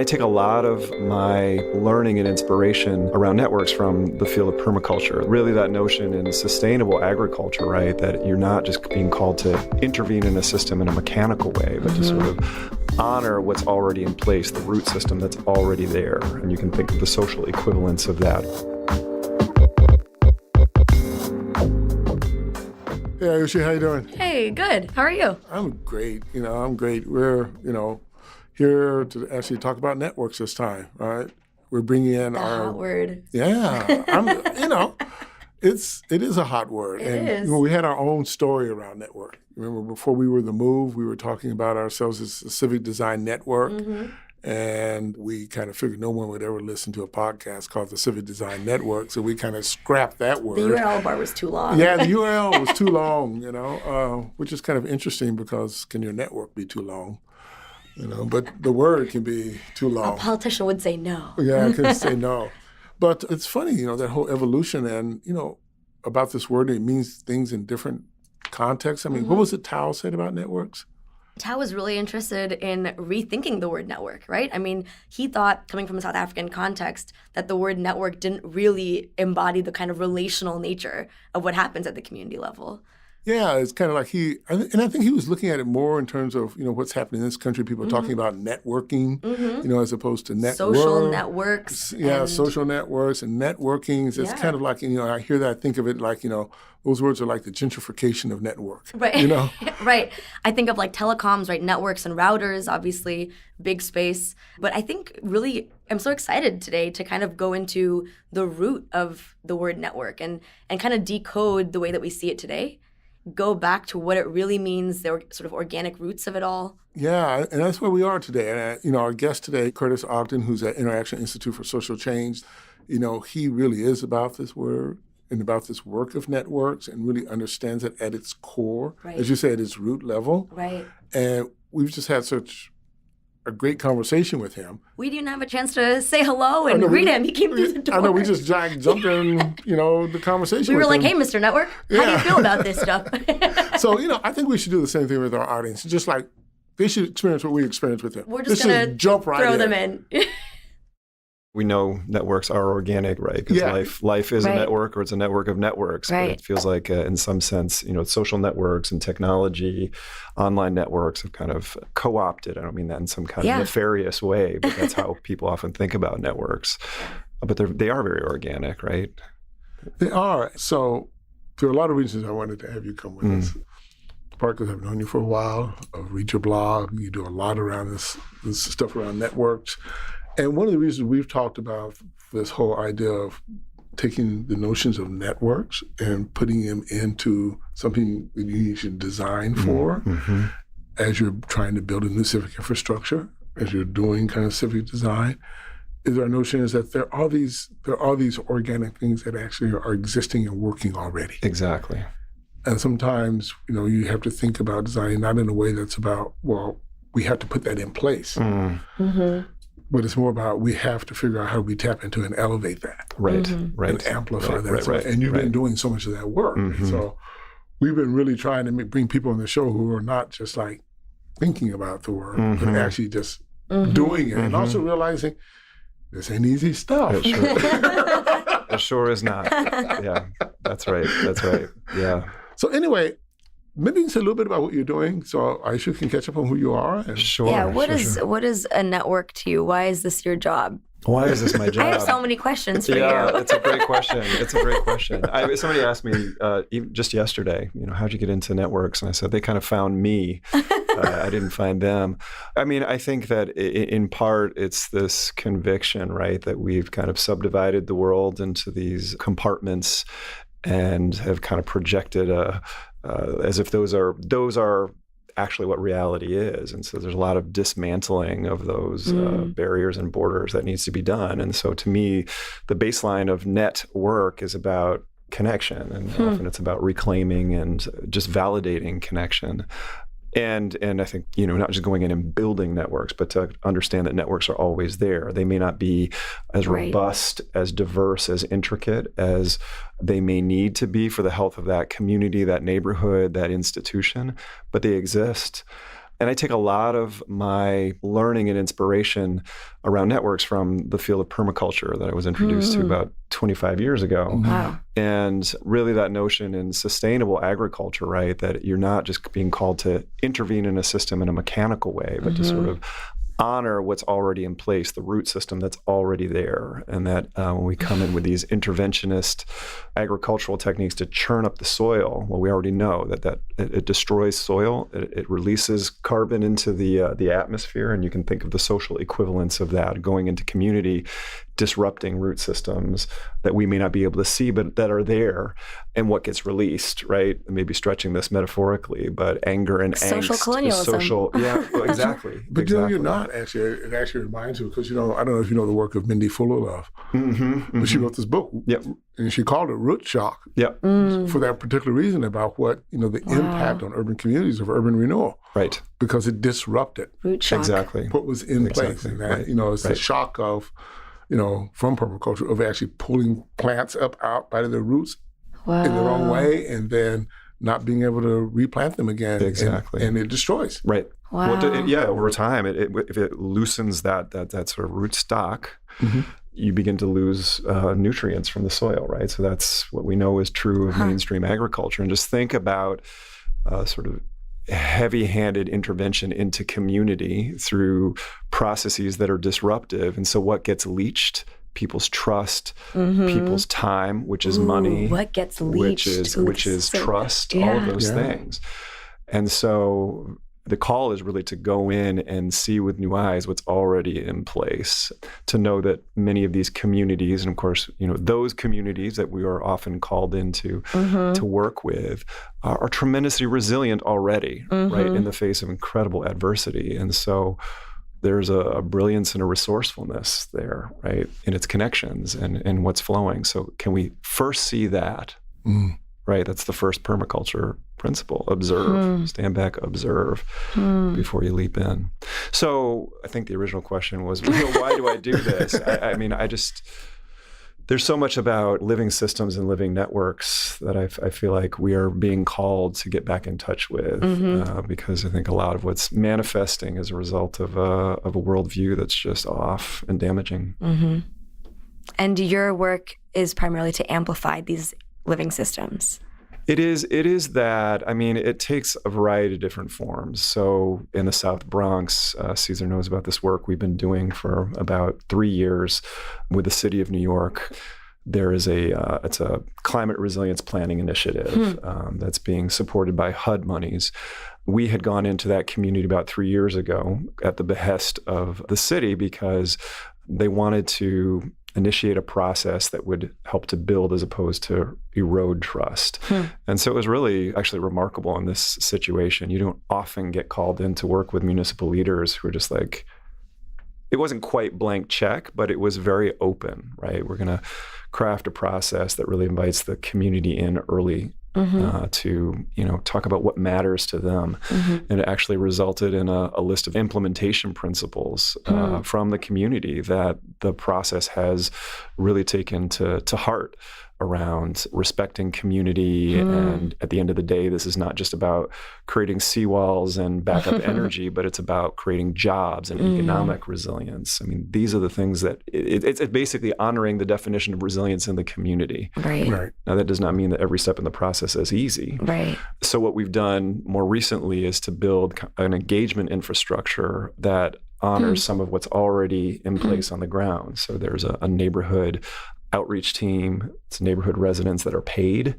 I take a lot of my learning and inspiration around networks from the field of permaculture. Really that notion in sustainable agriculture, right? That you're not just being called to intervene in a system in a mechanical way, but to sort of honor what's already in place, the root system that's already there. And you can think of the social equivalence of that. Hey, Ayushi, how you doing? Hey, good. How are you? I'm great. I'm great. We're, here to actually talk about networks this time, right? We're bringing in the hot word. Yeah, it is a hot word. It is. We had our own story around network. Remember, before we were The Move, we were talking about ourselves as a civic design network. And we kind of figured no one would ever listen to a podcast called the Civic Design Network, so we kind of scrapped that word. The URL bar was too long. Yeah, the URL was too long, which is kind of interesting because can your network be too long? But the word can be too long. A politician would say no. Yeah, I could say no. But it's funny, that whole evolution and, about this word, it means things in different contexts. I mean, what was it Tao said about networks? Tao was really interested in rethinking the word network, right? I mean, he thought, coming from a South African context, that the word network didn't really embody the kind of relational nature of what happens at the community level. Yeah, it's kind of like I think he was looking at it more in terms of, what's happening in this country. People are talking about networking, as opposed to network. Social networks. Yeah, social networks and networking. It's kind of like, I hear that, I think of it like, those words are like the gentrification of network. Right. Right. I think of like telecoms, right? Networks and routers, obviously, big space. But I think really, I'm so excited today to kind of go into the root of the word network and kind of decode the way that we see it today. Go back to what it really means, the sort of organic roots of it all. Yeah, and that's where we are today. And, our guest today, Curtis Ogden, who's at Interaction Institute for Social Change, he really is about this word and about this work of networks and really understands it at its core, as you say, at its root level. Right. And we've just had such a great conversation with him. We didn't have a chance to say hello and greet him. He came through the door. I know, we just jumped in, the conversation We were with like, him. hey, Mr. Network, how do you feel about this stuff? So, I think we should do the same thing with our audience. Just like they should experience what we experienced with him. We're just going to jump right throw in. them in. We know networks are organic, right? Because life is a network, or it's a network of networks. Right. But it feels like, in some sense, social networks and technology, online networks have kind of co-opted. I don't mean that in some kind of nefarious way, but that's how people often think about networks. But they are very organic, right? They are. So there are a lot of reasons I wanted to have you come with us. Part because I've known you for a while. I've read your blog. You do a lot around this stuff around networks. And one of the reasons we've talked about this whole idea of taking the notions of networks and putting them into something that you should design for as you're trying to build a new civic infrastructure, as you're doing kind of civic design, is our notion is that there are these organic things that actually are existing and working already. Exactly. And sometimes, you have to think about design not in a way that's about, well, we have to put that in place. But it's more about we have to figure out how we tap into and elevate that. Right. And amplify that. And you've been doing so much of that work. So we've been really trying to bring people on the show who are not just like thinking about the work, but actually just doing it. And also realizing this ain't easy stuff. It sure is not. Yeah, that's right. Yeah. So anyway, maybe you can say a little bit about what you're doing so Ayushi can catch up on who you are. Sure. Yeah, what is a network to you? Why is this your job? Why is this my job? I have so many questions for you. Yeah, it's a great question. Somebody asked me even just yesterday, how'd you get into networks? And I said, they kind of found me. I didn't find them. I mean, I think that in part, it's this conviction, right, that we've kind of subdivided the world into these compartments and have kind of projected as if those are actually what reality is. And so there's a lot of dismantling of those barriers and borders that needs to be done. And so to me, the baseline of network is about connection, and often it's about reclaiming and just validating connection. And I think, not just going in and building networks, but to understand that networks are always there. They may not be as robust, as diverse, as intricate as they may need to be for the health of that community, that neighborhood, that institution, but they exist. And I take a lot of my learning and inspiration around networks from the field of permaculture that I was introduced to about 25 years ago. Wow. And really that notion in sustainable agriculture, right, that you're not just being called to intervene in a system in a mechanical way, but to sort of honor what's already in place, the root system that's already there. And that when we come in with these interventionist agricultural techniques to churn up the soil, well, we already know that it destroys soil, it releases carbon into the atmosphere, and you can think of the social equivalence of that going into community, disrupting root systems that we may not be able to see, but that are there. And what gets released, right? Maybe stretching this metaphorically, but anger and social angst. Colonialism. Yeah, well, exactly. But exactly. you're not actually. It actually reminds you, because I don't know if you know the work of Mindy Fuller, but she wrote this book, and she called it Root Shock. For that particular reason about what the impact on urban communities of urban renewal. Right. Because it disrupted Root shock. Exactly. what was in place, and that it's the shock of from permaculture of actually pulling plants out by their roots in the wrong way, and then not being able to replant them again. Exactly. And it destroys. Right. Wow. Well, over time, if it loosens that sort of root stock, you begin to lose nutrients from the soil, right? So that's what we know is true of mainstream agriculture. And just think about sort of heavy-handed intervention into community through processes that are disruptive. And so what gets leached? People's trust, people's time, which is money. What gets leached? Which is trust, all of those things. And so the call is really to go in and see with new eyes what's already in place, to know that many of these communities, and of course, those communities that we are often called into to work with are tremendously resilient already, right, in the face of incredible adversity. And so there's a brilliance and a resourcefulness there, right, in its connections and what's flowing. So can we first see that? Right, that's the first permaculture principle. Observe, stand back, observe before you leap in. So I think the original question was, why do I do this? I mean, there's so much about living systems and living networks that I feel like we are being called to get back in touch with, because I think a lot of what's manifesting is a result of a worldview that's just off and damaging. And your work is primarily to amplify these living systems. It is that. I mean, it takes a variety of different forms. So in the South Bronx, Ceasar knows about this work we've been doing for about 3 years with the city of New York. There is it's a climate resilience planning initiative that's being supported by HUD monies. We had gone into that community about 3 years ago at the behest of the city because they wanted to initiate a process that would help to build as opposed to erode trust. And so it was really actually remarkable in this situation. You don't often get called in to work with municipal leaders who are just like, it wasn't quite blank check, but it was very open, right? We're going to craft a process that really invites the community in early to talk about what matters to them. And it actually resulted in a list of implementation principles from the community that the process has really taken to heart around respecting community. And at the end of the day, this is not just about creating seawalls and backup energy, but it's about creating jobs and economic resilience. I mean, these are the things that it's basically honoring the definition of resilience in the community. Right. Now, that does not mean that every step in the process is easy. Right. So what we've done more recently is to build an engagement infrastructure that honors some of what's already in place on the ground. So there's a neighborhood outreach team. It's neighborhood residents that are paid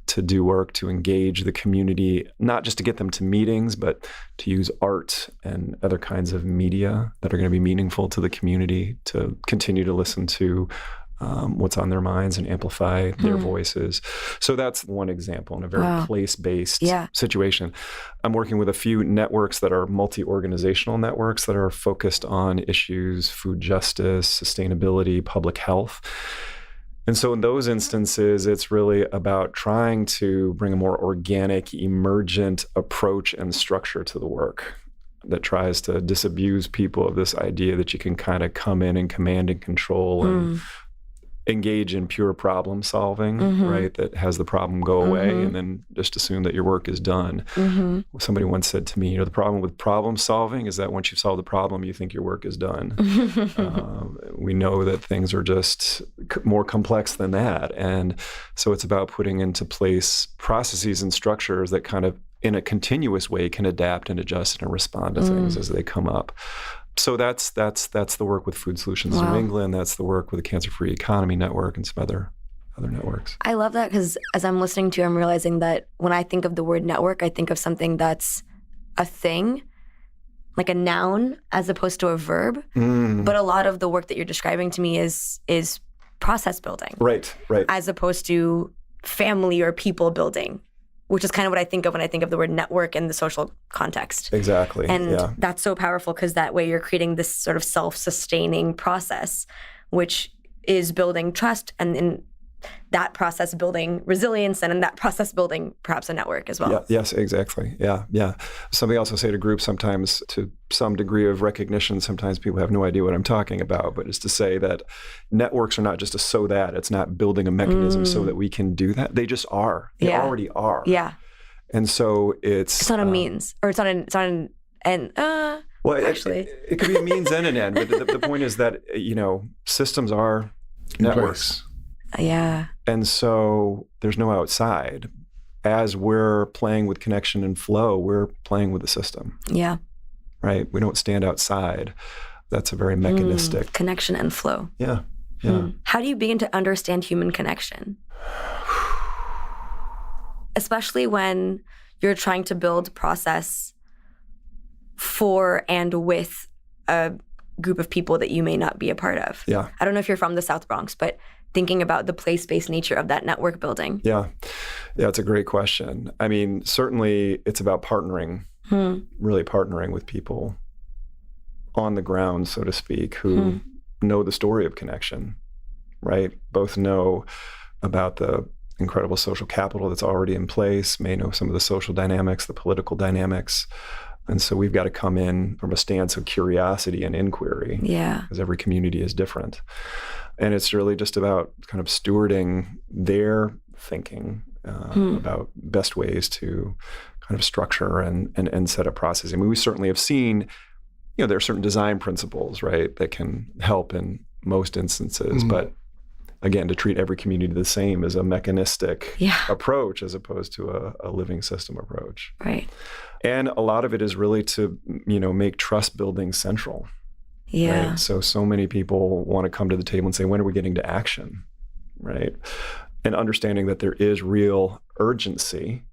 to do work to engage the community, not just to get them to meetings, but to use art and other kinds of media that are going to be meaningful to the community, to continue to listen to what's on their minds and amplify their voices. So that's one example in a very place-based situation. I'm working with a few networks that are multi-organizational networks that are focused on issues, food justice, sustainability, public health. And so in those instances, it's really about trying to bring a more organic, emergent approach and structure to the work that tries to disabuse people of this idea that you can kind of come in and command and control and engage in pure problem solving, right? That has the problem go away and then just assume that your work is done. Somebody once said to me, the problem with problem solving is that once you've solved the problem, you think your work is done. We know that things are just more complex than that. And so it's about putting into place processes and structures that kind of in a continuous way can adapt and adjust and respond to things as they come up. So that's the work with Food Solutions New England. That's the work with the Cancer-Free Economy Network and some other networks. I love that because as I'm listening to you, I'm realizing that when I think of the word network, I think of something that's a thing, like a noun, as opposed to a verb. But a lot of the work that you're describing to me is process building. Right. As opposed to family or people building, which is kind of what I think of when I think of the word network in the social context. Exactly. And that's so powerful because that way you're creating this sort of self-sustaining process, which is building trust, and in that process building resilience, and in that process building perhaps a network as well. Yeah, yes, exactly. Yeah. Somebody also say to groups sometimes, to some degree of recognition, sometimes people have no idea what I'm talking about, but it's to say that networks are not just it's not building a mechanism so that we can do that. They just are. They already are. Yeah. And so it's not a means, or it's not an end. Well, actually, it could be a means and an end, but the point is that, systems are networks. Yeah. And so there's no outside. As we're playing with connection and flow, we're playing with the system. Yeah. Right? We don't stand outside. That's a very mechanistic. Connection and flow. Yeah. How do you begin to understand human connection? Especially when you're trying to build process for and with a group of people that you may not be a part of. Yeah. I don't know if you're from the South Bronx, but thinking about the place-based nature of that network building. Yeah, it's a great question. I mean, certainly it's about partnering, really partnering with people on the ground, so to speak, who know the story of connection, right? Both know about the incredible social capital that's already in place, may know some of the social dynamics, the political dynamics. And so we've got to come in from a stance of curiosity and inquiry. Yeah. Because every community is different. And it's really just about kind of stewarding their thinking about best ways to kind of structure and set up processes. I mean, we certainly have seen, there are certain design principles, right, that can help in most instances. But again, to treat every community the same is a mechanistic approach as opposed to a living system approach. Right. And a lot of it is really to, make trust building central. Yeah. Right? So many people want to come to the table and say, when are we getting to action? Right. And understanding that there is real urgency,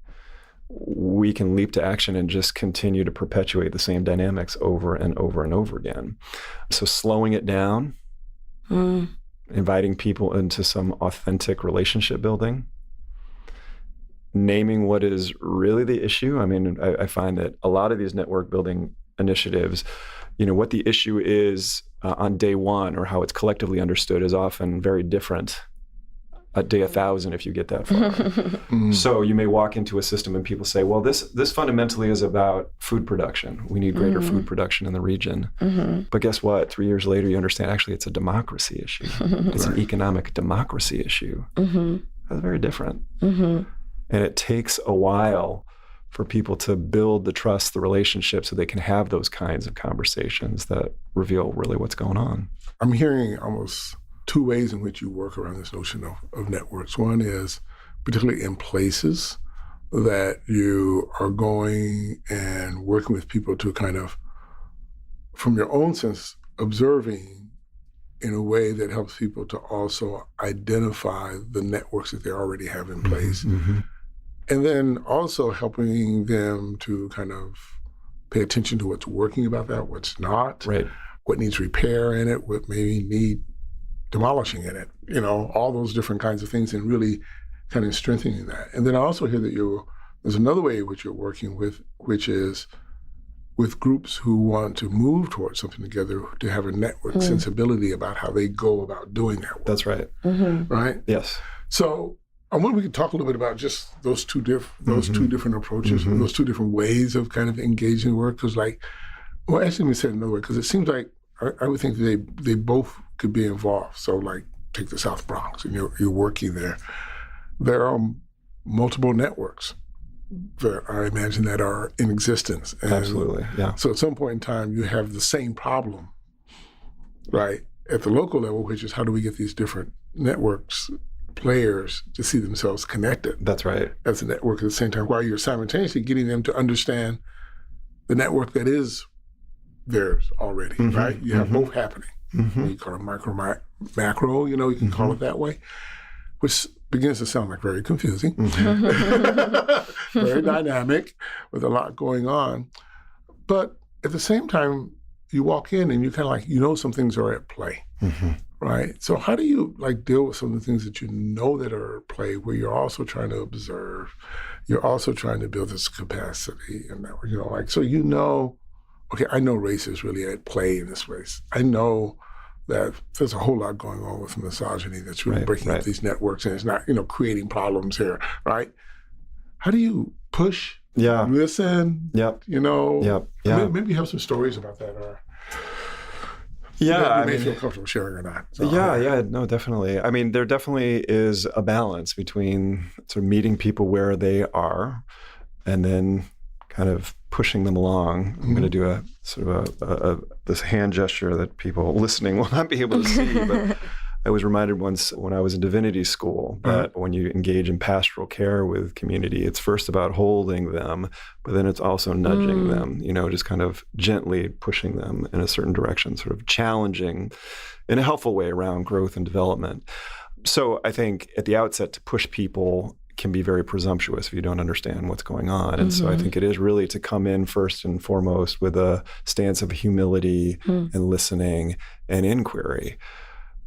we can leap to action and just continue to perpetuate the same dynamics over and over and over again. So slowing it down, inviting people into some authentic relationship building, naming what is really the issue. I mean, I find that a lot of these network building initiatives, what the issue is on day one or how it's collectively understood is often very different at day 1,000 if you get that far. So you may walk into a system and people say, well, this fundamentally is about food production. We need greater food production in the region. But guess what? 3 years later, you understand actually it's a democracy issue. It's an economic democracy issue. That's very different. And it takes a while for people to build the trust, the relationship, so they can have those kinds of conversations that reveal really what's going on. I'm hearing almost two ways in which you work around this notion of networks. One is particularly in places that you are going and working with people to kind of, from your own sense, observing in a way that helps people to also identify the networks that they already have in place. And then also helping them to kind of pay attention to what's working about that, what's not, what needs repair in it, what maybe need demolishing in it, all those different kinds of things, and really kind of strengthening that. And then I also hear that there's another way in which you're working with, which is with groups who want to move towards something together, to have a network sensibility about how they go about doing that work. That's right. Right? Yes. So I wonder if we could talk a little bit about just those two different approaches, those two different ways of kind of engaging work. Because actually let me say it another way, because it seems like I would think they both could be involved. So like take the South Bronx, and you're working there. There are multiple networks that I imagine that are in existence. And absolutely, yeah. so at some point in time, you have the same problem, right, at the local level, which is how do we get these different networks, players, to see themselves connected. That's right. As a network at the same time, while you're simultaneously getting them to understand the network that is theirs already, right? You have both happening. You call it micro, macro, you can call it that way, which begins to sound like very confusing, very dynamic, with a lot going on. But at the same time, you walk in and you kind of like, some things are at play, right? So how do you deal with some of the things that that are at play, where you're also trying to observe, you're also trying to build this capacity, and that, okay, I know race is really at play in this place. I know that there's a whole lot going on with misogyny that's really breaking up these networks, and it's not, creating problems here, right? How do you push, listen, maybe you have some stories about that, or you may feel comfortable sharing or not. So, no, definitely. I mean, there definitely is a balance between sort of meeting people where they are and then kind of pushing them along. I'm going to do a sort of this hand gesture that people listening will not be able to see, but I was reminded once when I was in divinity school that when you engage in pastoral care with community, it's first about holding them, but then it's also nudging them, just kind of gently pushing them in a certain direction, sort of challenging in a helpful way around growth and development. So I think at the outset, to push people can be very presumptuous if you don't understand what's going on. And so I think it is really to come in first and foremost with a stance of humility and listening and inquiry.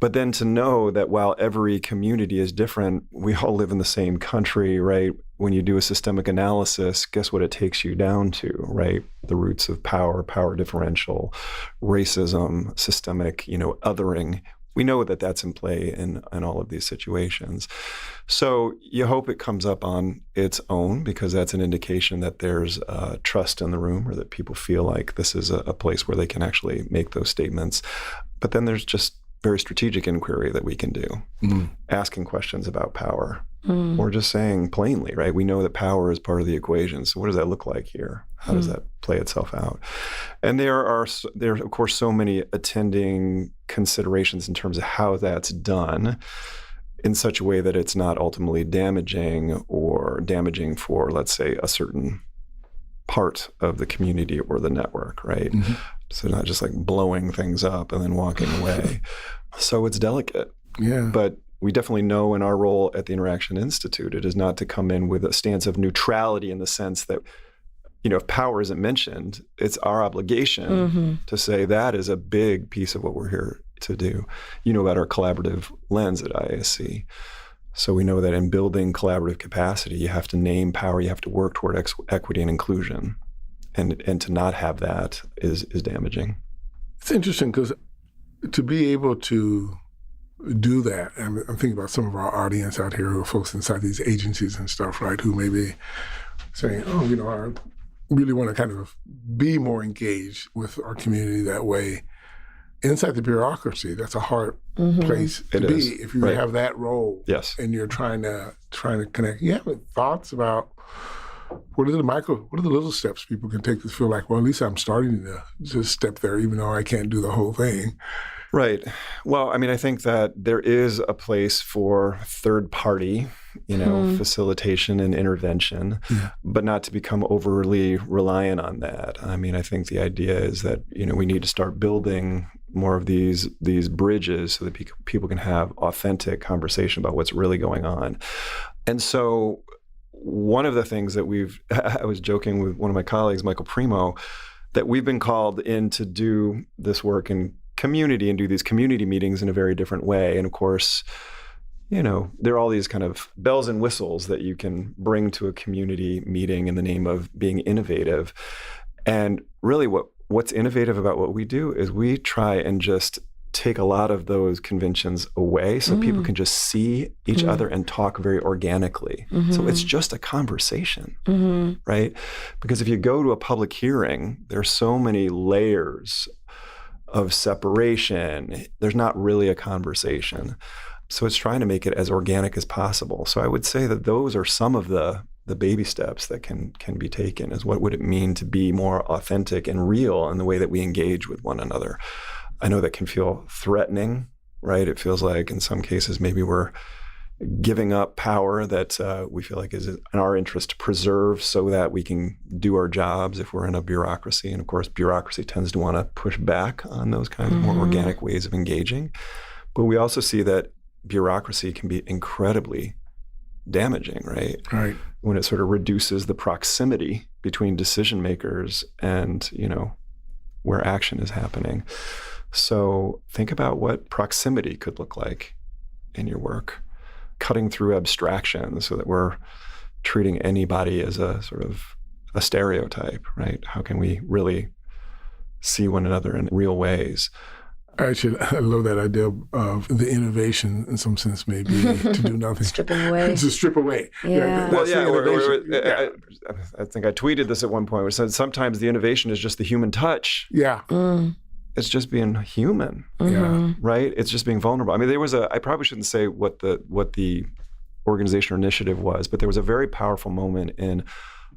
But then to know that while every community is different, we all live in the same country, right? When you do a systemic analysis, guess what it takes you down to, right? The roots of power differential, racism, systemic, othering. We know that that's in play in all of these situations. So you hope it comes up on its own, because that's an indication that there's trust in the room, or that people feel like this is a place where they can actually make those statements. But then there's just very strategic inquiry that we can do, asking questions about power, or just saying plainly, right? We know that power is part of the equation. So what does that look like here? How does that play itself out? And there are, of course, so many attending considerations in terms of how that's done in such a way that it's not ultimately damaging for, let's say, a certain part of the community or the network, right? So not just like blowing things up and then walking away. So it's delicate. Yeah. But we definitely know in our role at the Interaction Institute, it is not to come in with a stance of neutrality, in the sense that, if power isn't mentioned, it's our obligation to say that is a big piece of what we're here to do. About our collaborative lens at IASC. So we know that in building collaborative capacity, you have to name power, you have to work toward equity and inclusion. And to not have that is damaging. It's interesting, because to be able to do that, and I'm thinking about some of our audience out here who are folks inside these agencies and stuff, right, who may be saying, I really want to kind of be more engaged with our community that way. Inside the bureaucracy, that's a hard place to be if you have that role. Yes. And you're trying to connect. You have thoughts about what are the little steps people can take to feel like, well, at least I'm starting to just step there, even though I can't do the whole thing. Right. Well, I mean, I think that there is a place for third party, facilitation and intervention, but not to become overly reliant on that. I mean, I think the idea is that, we need to start building more of these bridges so that people can have authentic conversation about what's really going on. And so one of the things that I was joking with one of my colleagues, Michael Primo, that we've been called in to do this work in community and do these community meetings in a very different way. And of course, there are all these kind of bells and whistles that you can bring to a community meeting in the name of being innovative. And really what's innovative about what we do is we try and just take a lot of those conventions away so people can just see each other and talk very organically. So it's just a conversation, right? Because if you go to a public hearing, there's so many layers of separation. There's not really a conversation. So it's trying to make it as organic as possible. So I would say that those are some of the baby steps that can be taken, is what would it mean to be more authentic and real in the way that we engage with one another. I know that can feel threatening, right? It feels like in some cases maybe we're giving up power that we feel like is in our interest to preserve so that we can do our jobs if we're in a bureaucracy. And of course, bureaucracy tends to want to push back on those kinds of more organic ways of engaging. But we also see that bureaucracy can be incredibly damaging, right? Right. When it sort of reduces the proximity between decision makers and, where action is happening. So think about what proximity could look like in your work, cutting through abstractions so that we're treating anybody as a sort of a stereotype, right? How can we really see one another in real ways? Actually, I love that idea of the innovation in some sense, maybe to do nothing. Stripping away. To strip away. Yeah. Well, yeah, I think I tweeted this at one point, which said sometimes the innovation is just the human touch. Yeah. It's just being human, Yeah. right? It's just being vulnerable. I mean, I probably shouldn't say what the organization or initiative was, but there was a very powerful moment in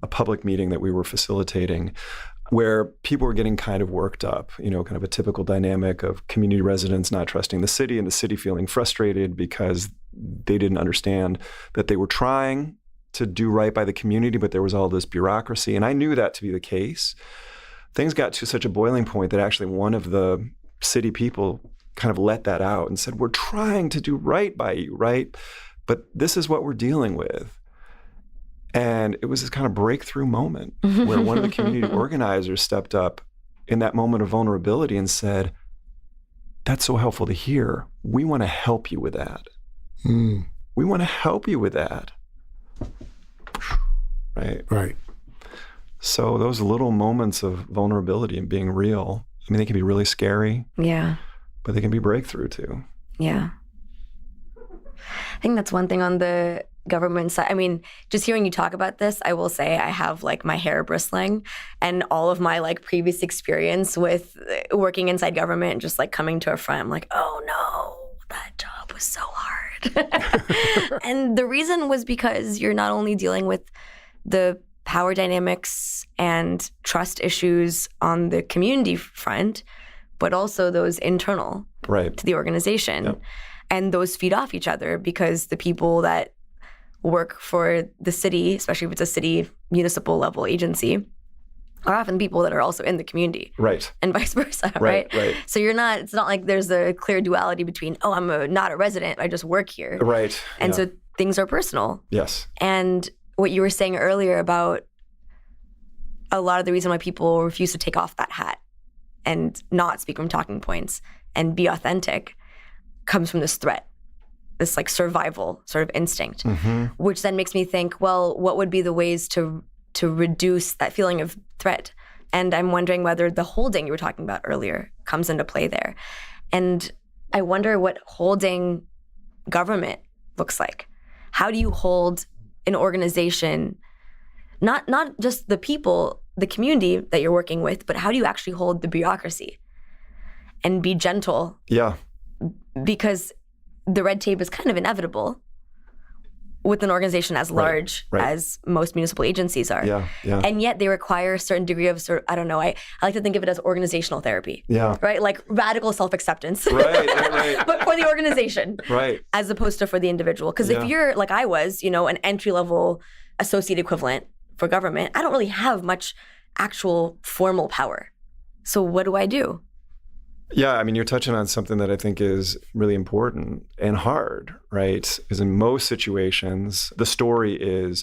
a public meeting that we were facilitating where people were getting kind of worked up, kind of a typical dynamic of community residents not trusting the city and the city feeling frustrated because they didn't understand that they were trying to do right by the community, but there was all this bureaucracy. And I knew that to be the case. Things got to such a boiling point that actually one of the city people kind of let that out and said, we're trying to do right by you, right? But this is what we're dealing with. And it was this kind of breakthrough moment where one of the community organizers stepped up in that moment of vulnerability and said, that's so helpful to hear. We want to help you with that. We want to help you with that. Right? Right. So those little moments of vulnerability and being real, I mean, they can be really scary. Yeah. But they can be breakthrough too. Yeah. I think that's one thing on the government side. I mean, just hearing you talk about this, I will say I have my hair bristling, and all of my previous experience with working inside government, just coming to a front, I'm like, oh no, that job was so hard. And the reason was because you're not only dealing with the power dynamics and trust issues on the community front, but also those internal to the organization. Yep. And those feed off each other because the people that work for the city, especially if it's a city municipal level agency, are often people that are also in the community. Right. And vice versa, Right. So it's not like there's a clear duality between, I'm not a resident, I just work here. Right. And so things are personal. Yes. And what you were saying earlier about a lot of the reason why people refuse to take off that hat and not speak from talking points and be authentic comes from this threat, this survival sort of instinct, which then makes me think, well, what would be the ways to reduce that feeling of threat? And I'm wondering whether the holding you were talking about earlier comes into play there. And I wonder what holding government looks like. How do you hold an organization, not just the people, the community that you're working with, but how do you actually hold the bureaucracy and be gentle? Yeah. Because the red tape is kind of inevitable with an organization as large as most municipal agencies are. Yeah. And yet they require a certain degree of I like to think of it as organizational therapy. Yeah. Right? Like radical self-acceptance. Right. But for the organization. Right. As opposed to for the individual. Because if you're, like I was, an entry-level associate equivalent for government, I don't really have much actual formal power. So what do I do? Yeah, I mean, you're touching on something that I think is really important and hard, right? Because in most situations, the story is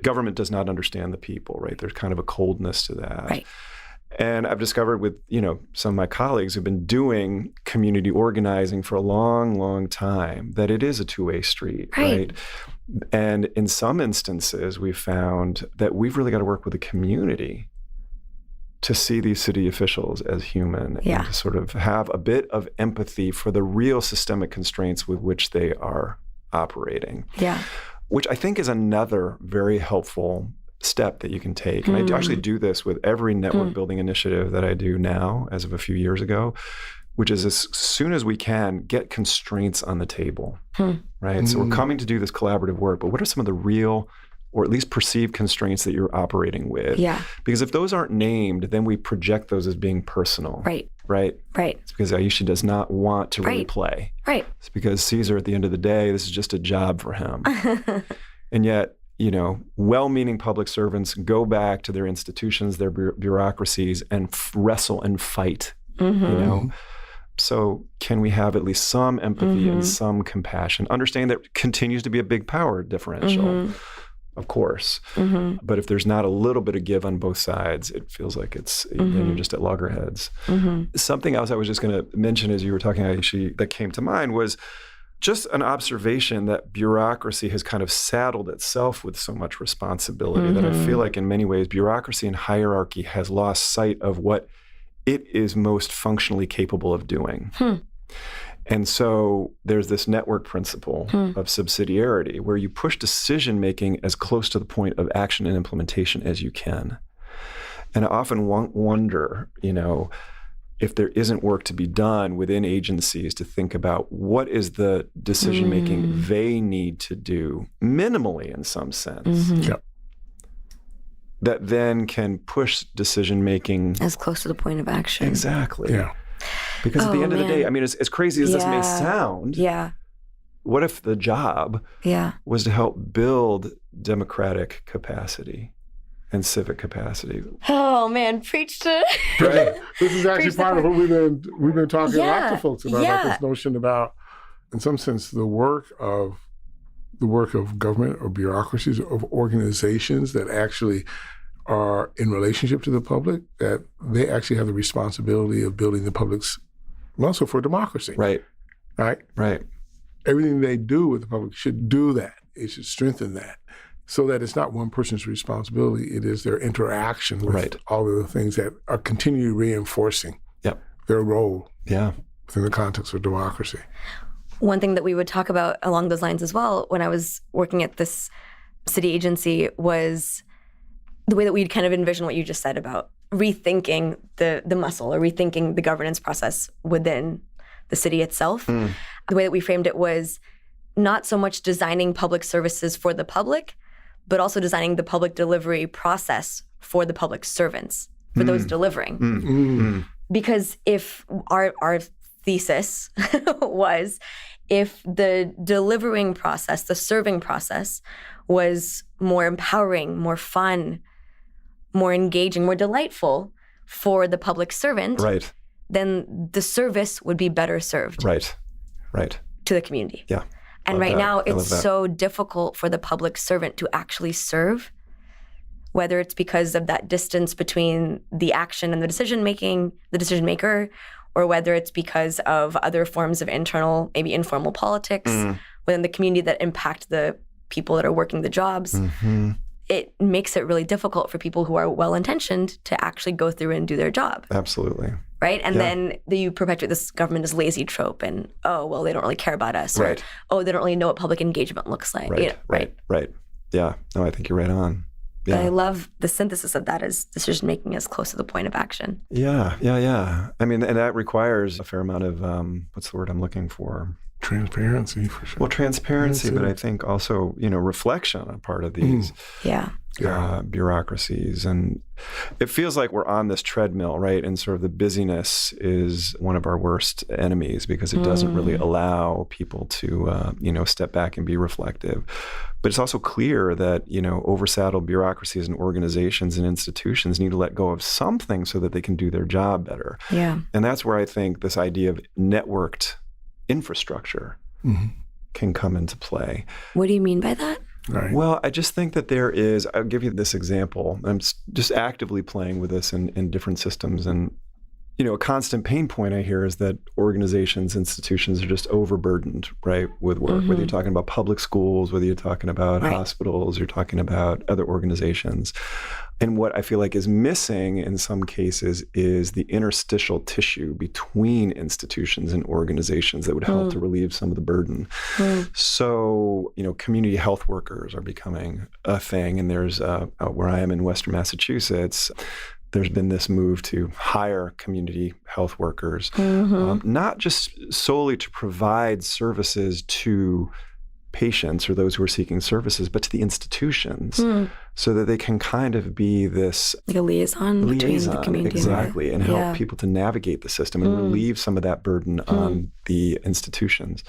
government does not understand the people, right? There's kind of a coldness to that. Right. And I've discovered with, some of my colleagues who've been doing community organizing for a long, long time that it is a two-way street, right? And in some instances, we've found that we've really got to work with the community to see these city officials as human and to sort of have a bit of empathy for the real systemic constraints with which they are operating. Yeah. Which I think is another very helpful step that you can take. And I actually do this with every network building initiative that I do now, as of a few years ago, which is as soon as we can, get constraints on the table, right? So we're coming to do this collaborative work, but what are some of the real or at least perceived constraints that you're operating with? Yeah. Because if those aren't named, then we project those as being personal. Right. Right? Right. It's because Ayushi does not want to really play. Right. It's because Ceasar, at the end of the day, this is just a job for him. And yet, well-meaning public servants go back to their institutions, their bureaucracies, and wrestle and fight, So can we have at least some empathy and some compassion? Understand that continues to be a big power differential, of course. But if there's not a little bit of give on both sides, it feels like you're just at loggerheads. Something else I was just going to mention as you were talking, Ayushi, that came to mind was just an observation that bureaucracy has kind of saddled itself with so much responsibility that I feel like in many ways bureaucracy and hierarchy has lost sight of what it is most functionally capable of doing. And so there's this network principle of subsidiarity where you push decision-making as close to the point of action and implementation as you can. And I often wonder, if there isn't work to be done within agencies to think about what is the decision-making they need to do, minimally in some sense, that then can push decision-making as close to the point of action. Exactly. Yeah. Because at the end of the day, I mean, as crazy as this may sound, what if the job was to help build democratic capacity and civic capacity? Oh man, preach to right. This is actually part of what we've been talking a lot to folks about this notion about, in some sense, the work of government or bureaucracies, of organizations that actually are in relationship to the public, that they actually have the responsibility of building the public's muscle for democracy. Right. Right? Right. Everything they do with the public should do that. It should strengthen that, so that it's not one person's responsibility. It is their interaction with all of the things that are continually reinforcing their role within the context of democracy. One thing that we would talk about along those lines as well when I was working at this city agency was the way that we'd kind of envision what you just said about rethinking the muscle or rethinking the governance process within the city itself. The way that we framed it was not so much designing public services for the public, but also designing the public delivery process for the public servants, for those delivering. Because if our thesis was, if the delivering process, the serving process, was more empowering, more fun, more engaging, more delightful for the public servant, then the service would be better served to the community. Yeah. And right now, it's so difficult for the public servant to actually serve, whether it's because of that distance between the action and the decision maker, or whether it's because of other forms of internal, maybe informal politics within the community that impact the people that are working the jobs. It makes it really difficult for people who are well-intentioned to actually go through and do their job. Absolutely. Right? And then you perpetuate this government is lazy trope and, oh, well, they don't really care about us. Or, oh, they don't really know what public engagement looks like. Right. Yeah. No, I think you're right on. Yeah. But I love the synthesis of that as decision-making as close to the point of action. Yeah. I mean, and that requires a fair amount of, what's the word I'm looking for? Transparency, for sure. Well, transparency, but I think also, reflection on part of these bureaucracies. And it feels like we're on this treadmill, right? And sort of the busyness is one of our worst enemies because it doesn't really allow people to, step back and be reflective. But it's also clear that, oversaddled bureaucracies and organizations and institutions need to let go of something so that they can do their job better. Yeah. And that's where I think this idea of networked infrastructure can come into play. What do you mean by that? Right. Well, I just think that I'll give you this example. I'm just actively playing with this in different systems. And, a constant pain point I hear is that organizations, institutions are just overburdened, right, with work, whether you're talking about public schools, whether you're talking about hospitals, you're talking about other organizations. And what I feel like is missing in some cases is the interstitial tissue between institutions and organizations that would help to relieve some of the burden. So, community health workers are becoming a thing. And there's, where I am in Western Massachusetts, there's been this move to hire community health workers, not just solely to provide services to patients or those who are seeking services, but to the institutions, so that they can kind of be this like a liaison between the community. Exactly, and help people to navigate the system and relieve some of that burden on the institutions.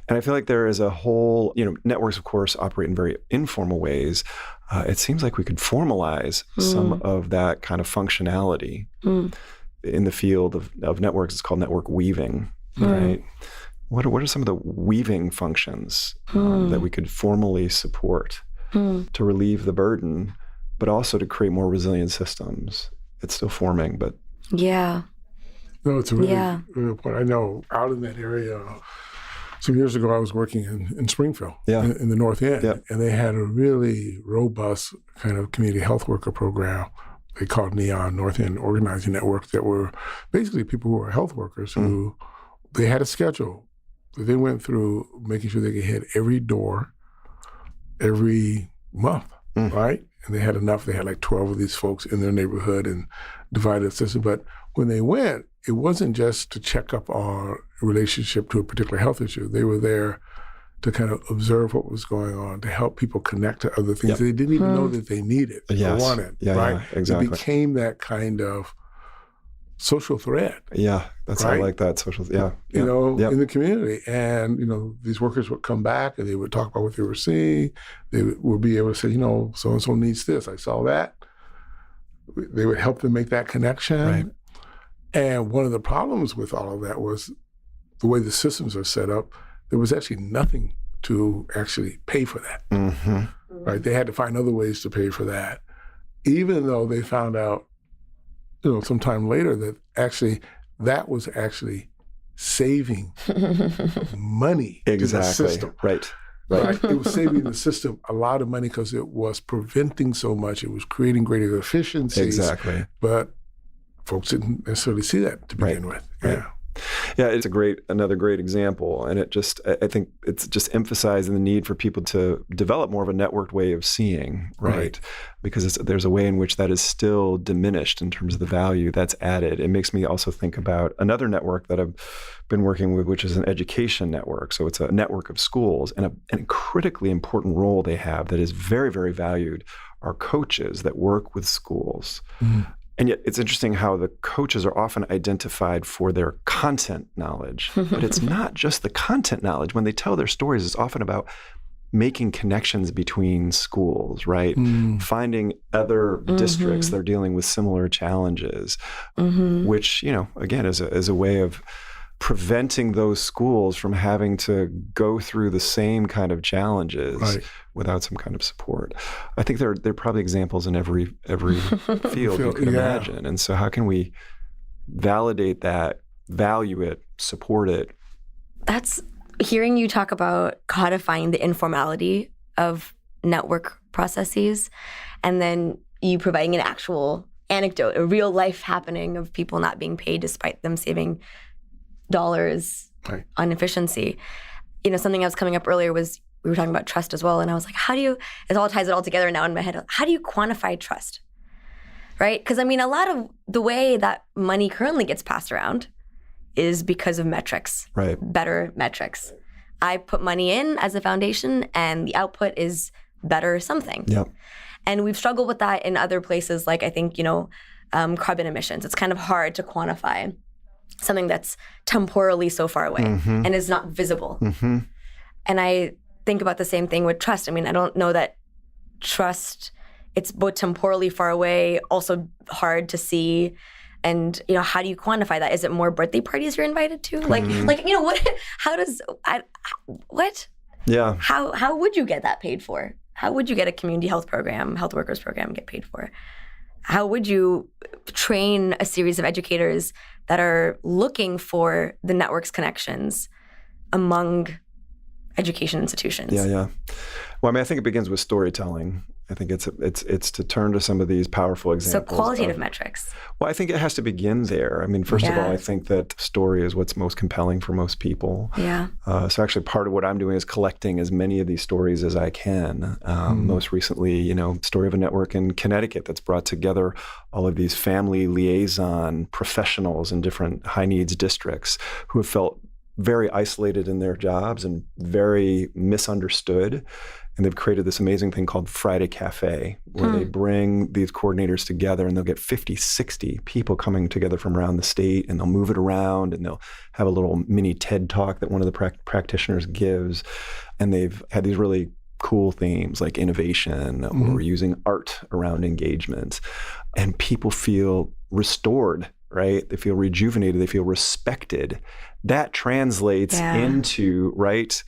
And I feel like there is a whole, networks, of course, operate in very informal ways. It seems like we could formalize some of that kind of functionality in the field of networks. It's called network weaving, right? What are some of the weaving functions that we could formally support to relieve the burden, but also to create more resilient systems? It's still forming, but... Yeah. No, it's a really good point. I know out in that area, some years ago, I was working in Springfield, in the North End, and they had a really robust kind of community health worker program. They called NEON, North End Organizing Network, that were basically people who were health workers who they had a schedule. They went through making sure they could hit every door every month, right? And they had enough. They had like 12 of these folks in their neighborhood and divided the system. But when they went, it wasn't just to check up on a relationship to a particular health issue. They were there to kind of observe what was going on, to help people connect to other things they didn't even know that they needed or wanted, right? Yeah, exactly. It became that kind of social thread. Yeah, that's right? I like that social. In the community, and these workers would come back and they would talk about what they were seeing. They would be able to say, so and so needs this. I saw that. They would help them make that connection. Right. And one of the problems with all of that was the way the systems are set up. There was actually nothing to actually pay for that. Right? They had to find other ways to pay for that, even though they found out sometime later that that was actually saving money in the system. Right. It was saving the system a lot of money because it was preventing so much. It was creating greater efficiencies. Exactly. But folks didn't necessarily see that to begin with. Yeah, it's another great example. And I think it's just emphasizing the need for people to develop more of a networked way of seeing, right? Because there's a way in which that is still diminished in terms of the value that's added. It makes me also think about another network that I've been working with, which is an education network. So it's a network of schools, and a critically important role they have that is very, very valued are coaches that work with schools. And yet it's interesting how the coaches are often identified for their content knowledge, but it's not just the content knowledge. When they tell their stories, it's often about making connections between schools, right? Finding other districts that are dealing with similar challenges, which, again, is a way of preventing those schools from having to go through the same kind of challenges without some kind of support. I think there are probably examples in every field you can imagine. And so how can we validate that, value it, support it? That's hearing you talk about codifying the informality of network processes, and then you providing an actual anecdote, a real life happening of people not being paid despite them saving dollars on efficiency. Something else coming up earlier was we were talking about trust as well, and I was like, it all ties it all together now in my head. How do you quantify trust, right? Because a lot of the way that money currently gets passed around is because of metrics, better metrics. I put money in as a foundation, and the output is better something. And we've struggled with that in other places, like I think carbon emissions. It's kind of hard to quantify something that's temporally so far away and is not visible. And I think about the same thing with trust. I don't know that trust, it's both temporally far away, also hard to see. And, how do you quantify that? Is it more birthday parties you're invited to? What? Yeah. How would you get that paid for? How would you get a community health program, health workers program get paid for? How would you train a series of educators that are looking for the network's connections among education institutions? Yeah. Well, I think it begins with storytelling. I think it's to turn to some of these powerful So examples. qualitative metrics. Well, I think it has to begin there. I mean, first of all, I think that story is what's most compelling for most people. Yeah. So actually part of what I'm doing is collecting as many of these stories as I can. Most recently, story of a network in Connecticut that's brought together all of these family liaison professionals in different high needs districts who have felt very isolated in their jobs and very misunderstood. And they've created this amazing thing called Friday Cafe, where they bring these coordinators together and they'll get 50, 60 people coming together from around the state, and they'll move it around and they'll have a little mini TED talk that one of the practitioners gives. And they've had these really cool themes like innovation or using art around engagement. And people feel restored, right? They feel rejuvenated. They feel respected. That translates into, right,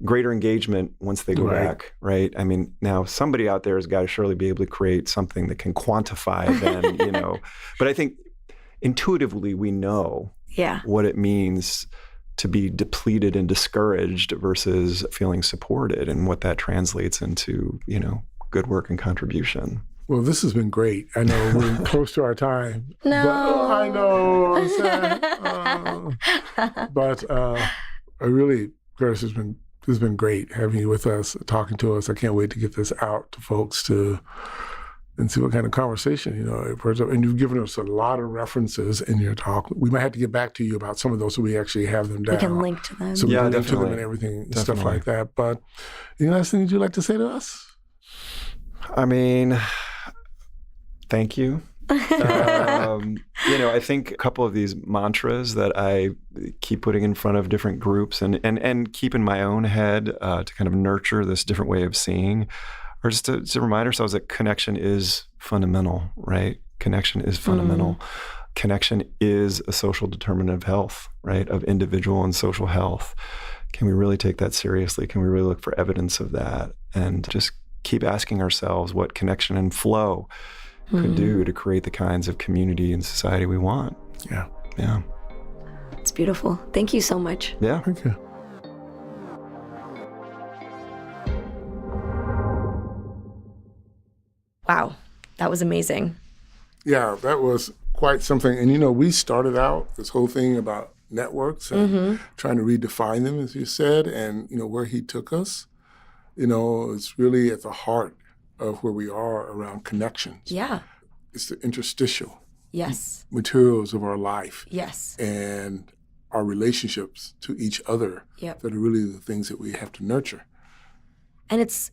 greater engagement once they go back, right? I mean, now somebody out there has got to surely be able to create something that can quantify then, But I think intuitively we know what it means to be depleted and discouraged versus feeling supported and what that translates into, good work and contribution. Well, this has been great. I know we're close to our time. No. But, I know. I'm sad. But I really, Curtis, it's been great having you with us, talking to us. I can't wait to get this out to folks and see what kind of conversation, and you've given us a lot of references in your talk. We might have to get back to you about some of those so we actually have them down. We can link to them. So we can link to definitely. them and everything, stuff like that. But any last thing you'd like to say to us? I mean, thank you. I think a couple of these mantras that I keep putting in front of different groups and keep in my own head to kind of nurture this different way of seeing, or just to remind ourselves that connection is fundamental, right? Connection is fundamental. Connection is a social determinant of health, right? Of individual and social health. Can we really take that seriously? Can we really look for evidence of that? And just keep asking ourselves what connection and flow could do to create the kinds of community and society we want. Yeah. It's beautiful. Thank you so much. Yeah. Thank you. Wow. That was amazing. Yeah, that was quite something. And, we started out this whole thing about networks and trying to redefine them, as you said, and, where he took us, it's really at the heart of where we are around connections. Yeah. It's the interstitial materials of our life. Yes. And our relationships to each other that are really the things that we have to nurture. And it's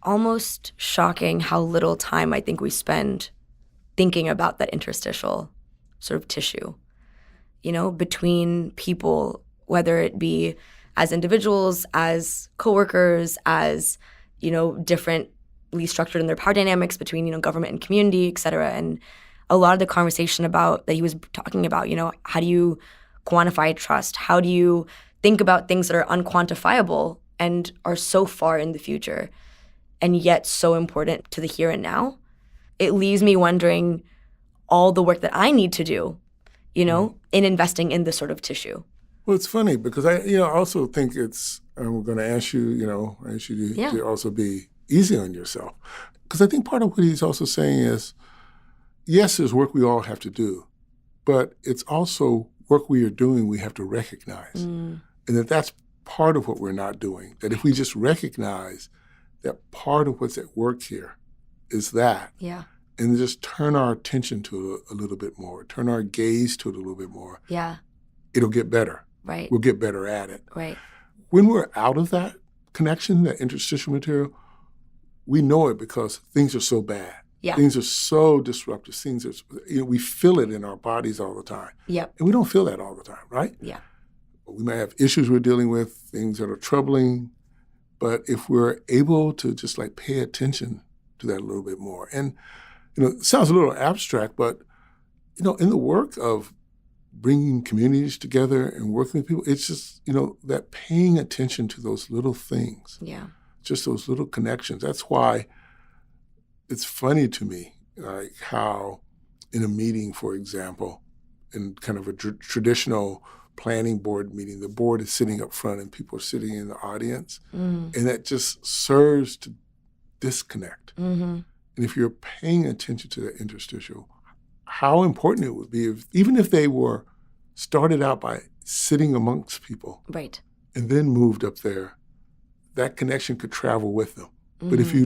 almost shocking how little time I think we spend thinking about that interstitial sort of tissue, between people, whether it be as individuals, as coworkers, as, differently structured in their power dynamics between, government and community, et cetera. And a lot of the conversation that he was talking about, how do you quantify trust? How do you think about things that are unquantifiable and are so far in the future and yet so important to the here and now? It leaves me wondering all the work that I need to do, in investing in this sort of tissue. Well, it's funny because I also think it's, and we're going to ask you, to also be easy on yourself. Because I think part of what he's also saying is, yes, there's work we all have to do, but it's also work we are doing we have to recognize. And that's part of what we're not doing. That if we just recognize that part of what's at work here is that. Yeah. And just turn our attention to it a little bit more, turn our gaze to it a little bit more. Yeah. It'll get better. Right. We'll get better at it. Right. When we're out of that connection, that interstitial material, we know it because things are so bad. Yeah. Things are so disruptive. Things are, we feel it in our bodies all the time. Yep. And we don't feel that all the time, right? Yeah. We might have issues we're dealing with, things that are troubling, but if we're able to just pay attention to that a little bit more. And, it sounds a little abstract, but, in the work of bringing communities together and working with people, it's just, that paying attention to those little things. Yeah. Just those little connections. That's why it's funny to me, how in a meeting, for example, in kind of a traditional planning board meeting, the board is sitting up front and people are sitting in the audience. And that just serves to disconnect. Mm-hmm. And if you're paying attention to that interstitial, how important it would be even if they were started out by sitting amongst people Right. and then moved up there, that connection could travel with them. Mm-hmm. But if you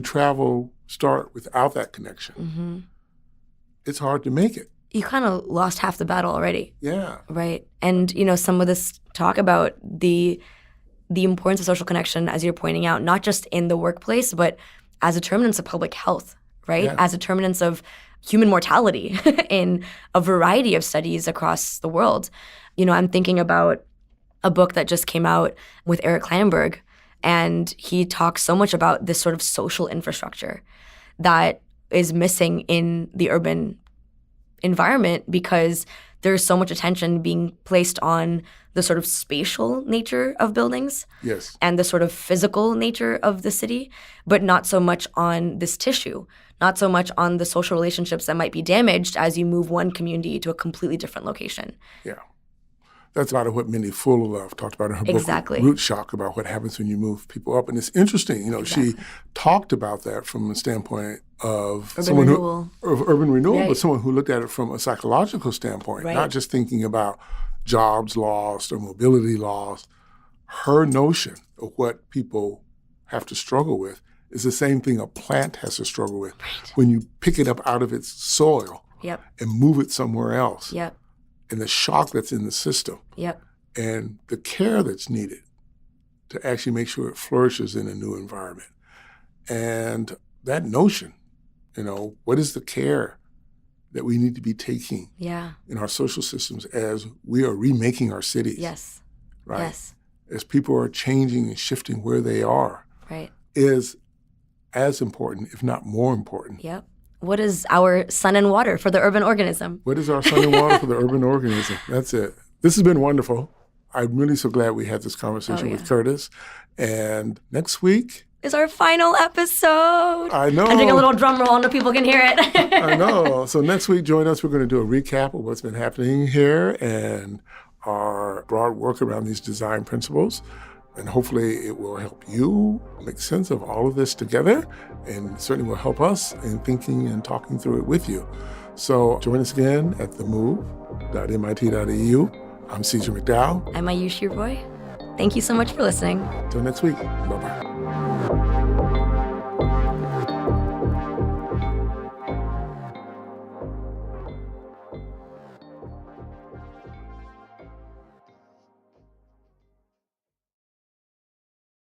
start without that connection, mm-hmm. it's hard to make it. You kind of lost half the battle already. Yeah. Right. And, some of this talk about the importance of social connection, as you're pointing out, not just in the workplace, but as a determinants of public health, right? Yeah. As determinants of human mortality in a variety of studies across the world. I'm thinking about a book that just came out with Eric Kleinenberg, and he talks so much about this sort of social infrastructure that is missing in the urban environment because there's so much attention being placed on the sort of spatial nature of buildings. Yes. And the sort of physical nature of the city, but not so much on this tissue, not so much on the social relationships that might be damaged as you move one community to a completely different location. Yeah. That's about what Mindy Fuller talked about in her Exactly. book, Root Shock, about what happens when you move people up. And it's interesting, Exactly. She talked about that from the standpoint of Urban renewal. of urban renewal, Right. but someone who looked at it from a psychological standpoint, Right. not just thinking about jobs lost or mobility lost. Her notion of what people have to struggle with is the same thing a plant has to struggle with. Right. When you pick it up out of its soil Yep. and move it somewhere else, Yep. and the shock that's in the system, Yep. and the care that's needed to actually make sure it flourishes in a new environment. And that notion, what is the care that we need to be taking Yeah. in our social systems as we are remaking our cities, Yes. right? Yes. As people are changing and shifting where they are, Right. is as important, if not more important. Yep. What is our sun and water for the urban organism? What is our sun and water for the urban organism? That's it. This has been wonderful. I'm really so glad we had this conversation with Curtis. And next week is our final episode. I know. I'm doing a little drum roll, and people can hear it. I know. So next week, join us. We're going to do a recap of what's been happening here and our broad work around these design principles. And hopefully it will help you make sense of all of this together, and certainly will help us in thinking and talking through it with you. So join us again at themove.mit.edu. I'm Ceasar McDowell. I'm Ayushi, your boy. Thank you so much for listening. Until next week. Bye-bye.